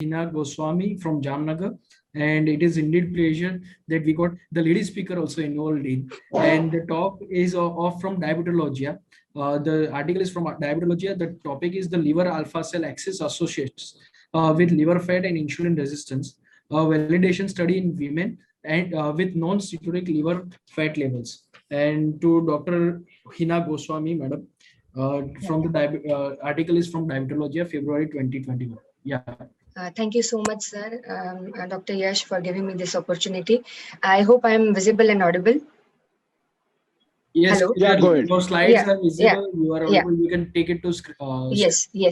Heena Goswami from Jamnagar, and it is indeed pleasure that we got the lady speaker also involved in. And the talk is of from diabetology. The article is from diabetology. The topic is the liver alpha cell axis associates with liver fat and insulin resistance. Validation study in women and with non-cirrhotic liver fat levels. And to Dr. Heena Goswami, madam, from the article is from Diabetology, February 2021. Yeah. Thank you so much, sir, Dr. Yash, for giving me this opportunity. I hope I am visible and audible. Yes, hello. Yeah, go ahead. Your slides are visible. You are audible. Yeah. You can take it to Yes. Yeah.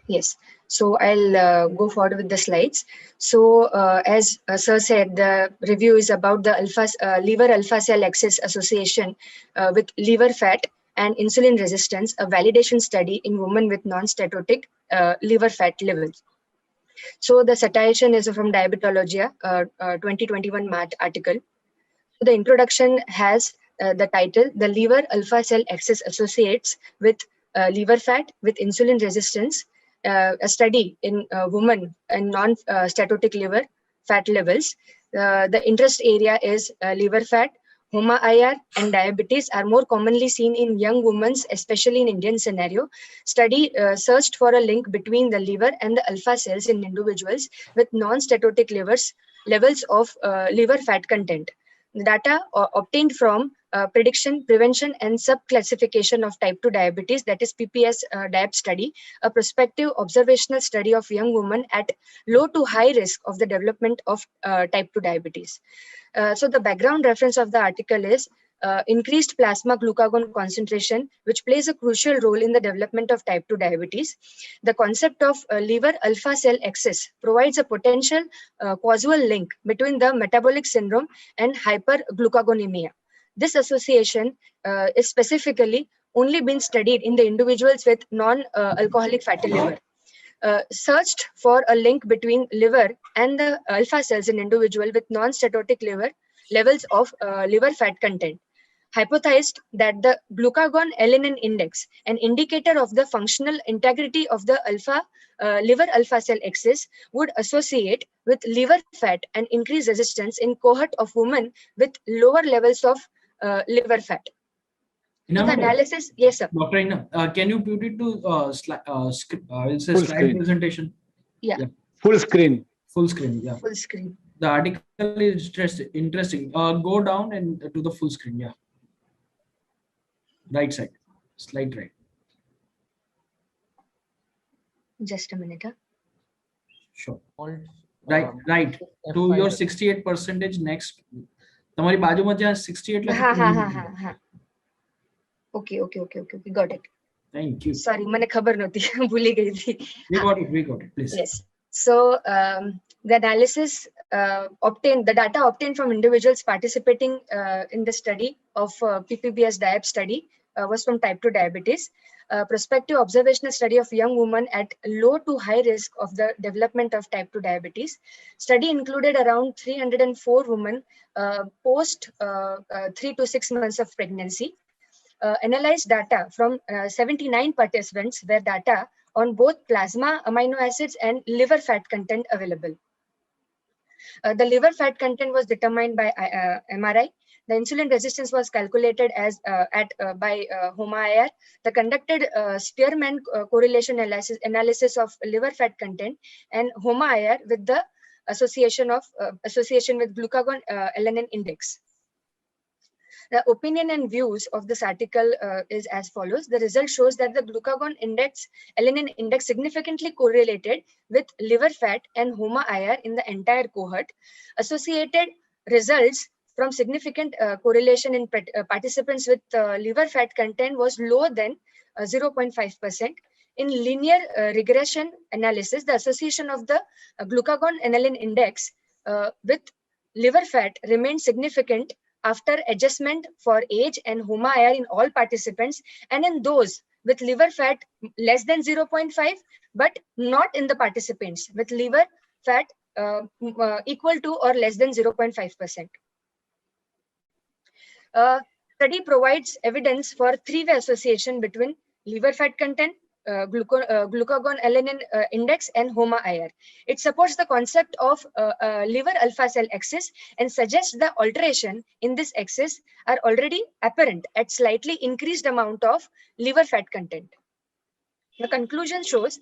Yes. So I'll go forward with the slides. So as sir said, the review is about the liver alpha cell axis association with liver fat and insulin resistance, a validation study in women with non-steatotic liver fat levels. So the citation is from Diabetology, 2021 March article. So the introduction has the title, The Liver Alpha Cell Axis Associates with Liver Fat with Insulin Resistance, a study in women and non-steatotic liver fat levels. The interest area is liver fat. HOMA-IR and diabetes are more commonly seen in young women, especially in Indian scenario. Study searched for a link between the liver and the alpha cells in individuals with non-steatotic levels of liver fat content. The data obtained from prediction, prevention, and subclassification of type 2 diabetes, that is PPS DIAB study, a prospective observational study of young women at low to high risk of the development of type 2 diabetes. So the background reference of the article is increased plasma glucagon concentration, which plays a crucial role in the development of type 2 diabetes. The concept of liver alpha cell axis provides a potential causal link between the metabolic syndrome and hyperglucagonemia. This association is specifically only been studied in the individuals with non-alcoholic fatty liver. Searched for a link between liver and the alpha cells in individual with non-steatotic liver levels of liver fat content. Hypothesized that the glucagon-alanine index, an indicator of the functional integrity of the liver alpha cell axis, would associate with liver fat and increase resistance in cohort of women with lower levels of liver fat. The analysis, yes, sir. Dr. Heena, can you put it to Full slide screen. presentation? Yeah. Full screen. Full screen. Yeah. Full screen. The article is interesting. Go down and to the full screen. Yeah. Right side. Slide right. Just a minute. Sure. Right. To your 68% next. તમારી બાજુમાં જ્યાં 68 લખ્યું. Okay. Got it. Thank you. Sorry, મને ખબર નહોતી. ભૂલી ગઈ હતી. We got it. Please. Yes. So the analysis obtained, the data obtained from individuals participating in the study of PPBS DIAB study was from type 2 diabetes. Prospective observational study of young women at low to high risk of the development of type 2 diabetes. Study included around 304 women post 3 to 6 months of pregnancy. Analyzed data from 79 participants where data on both plasma amino acids and liver fat content available. The liver fat content was determined by MRI. The insulin resistance was calculated as by HOMA-IR. The conducted Spearman correlation analysis of liver fat content and HOMA-IR with the association with glucagon-alanine index. The opinion and views of this article is as follows. The result shows that the glucagon-alanine index significantly correlated with liver fat and HOMA-IR in the entire cohort. Associated results from significant correlation in participants with liver fat content was lower than 0.5%. In linear regression analysis, the association of the glucagon-alanine index with liver fat remained significant after adjustment for age and HOMA-IR in all participants, and in those with liver fat less than 0.5, but not in the participants with liver fat equal to or less than 0.5%. Study provides evidence for three-way association between liver fat content, glucagon-alanine index and HOMA-IR. It supports the concept of liver alpha cell axis and suggests the alteration in this axis are already apparent at slightly increased amount of liver fat content. The conclusion shows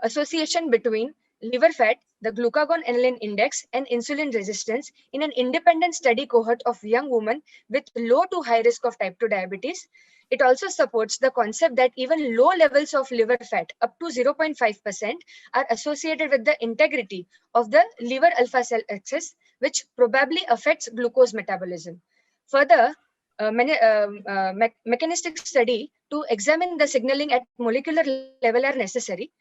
association between liver fat, the glucagon-alanine index, and insulin resistance in an independent study cohort of young women with low to high risk of type 2 diabetes. It also supports the concept that even low levels of liver fat, up to 0.5%, are associated with the integrity of the liver alpha cell axis, which probably affects glucose metabolism. Further, mechanistic study to examine the signaling at molecular level are necessary.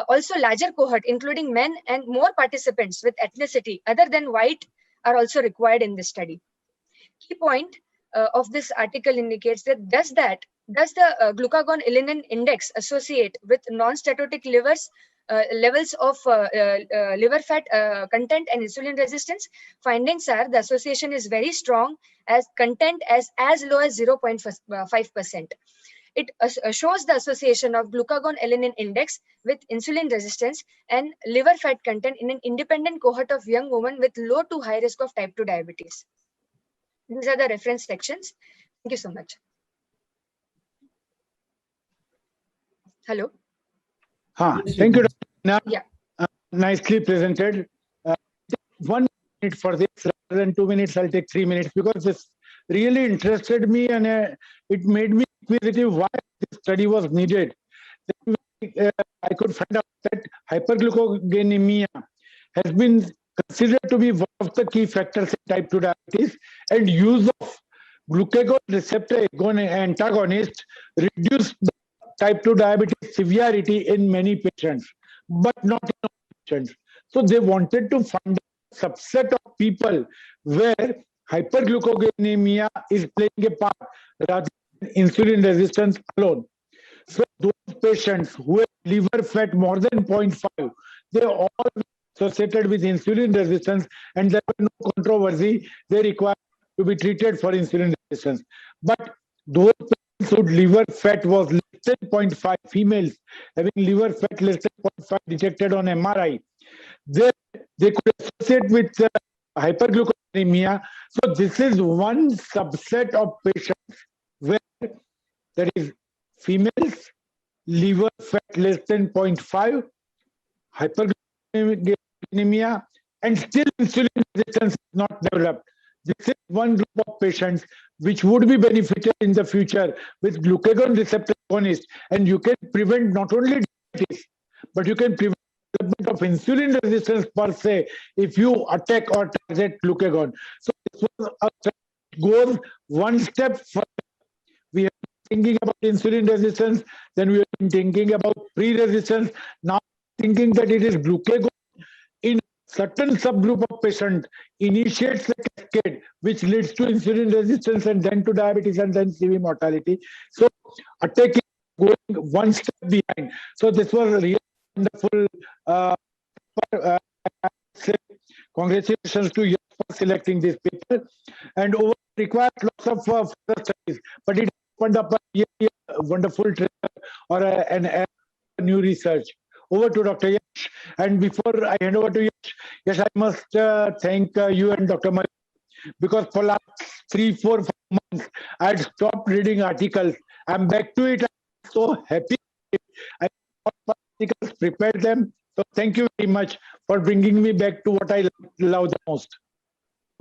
Also, larger cohort, including men and more participants with ethnicity other than white, are also required in this study. Key point of this article indicates that does the glucagon-alanine index associate with non-steatotic levels of liver fat content and insulin resistance? Findings are the association is very strong as content as low as 0.5%. It shows the association of glucagon-alanine index with insulin resistance and liver fat content in an independent cohort of young women with low to high risk of type 2 diabetes. These are the reference sections. Thank you so much. Hello. Thank you, Dr. Heena. Yeah. Nicely presented. 1 minute for this, rather than 2 minutes, I'll take 3 minutes because this really interested me and it made me inquisitive why this study was needed. I could find out that hyperglucogenemia has been considered to be one of the key factors in type 2 diabetes, and use of glucagon receptor antagonist reduced the type 2 diabetes severity in many patients, but not in all patients. So they wanted to find a subset of people where hyperglucogenemia is playing a part rather than insulin resistance alone. So those patients who have liver fat more than 0.5, they all associated with insulin resistance, and there was no controversy. They require to be treated for insulin resistance. But those patients whose liver fat was less than 0.5, females having liver fat less than 0.5 detected on MRI, they could associate with hypergluconemia. So this is one subset of patients where there is females, liver fat less than 0.5, hyperglycemia, and still insulin resistance is not developed. This is one group of patients which would be benefited in the future with glucagon receptor agonist, and you can prevent not only diabetes, but you can prevent development of insulin resistance per se if you attack or target glucagon. So this was a goal one step further. We have been thinking about insulin resistance, then we have been thinking about pre-resistance. Now thinking that it is glucagon in certain subgroup of patient initiates the cascade which leads to insulin resistance and then to diabetes and then CV mortality. So attacking going one step behind. So this was a really wonderful. Congratulations to you for selecting this paper, and over required lots of further studies, but it opened up a really wonderful or a new research. Over to Dr. Yash. And before I hand over to Yash, yes, I must thank you and Dr. Malik, because for last 3, 4, 5 months, I had stopped reading articles. I'm back to it. I'm so happy. I articles, prepared them. So thank you very much for bringing me back to what I love the most.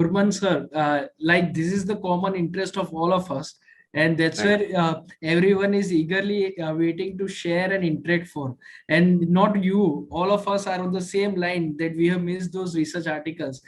Gurman sir, like this is the common interest of all of us. And that's where everyone is eagerly waiting to share and interact for. And not you, all of us are on the same line that we have missed those research articles.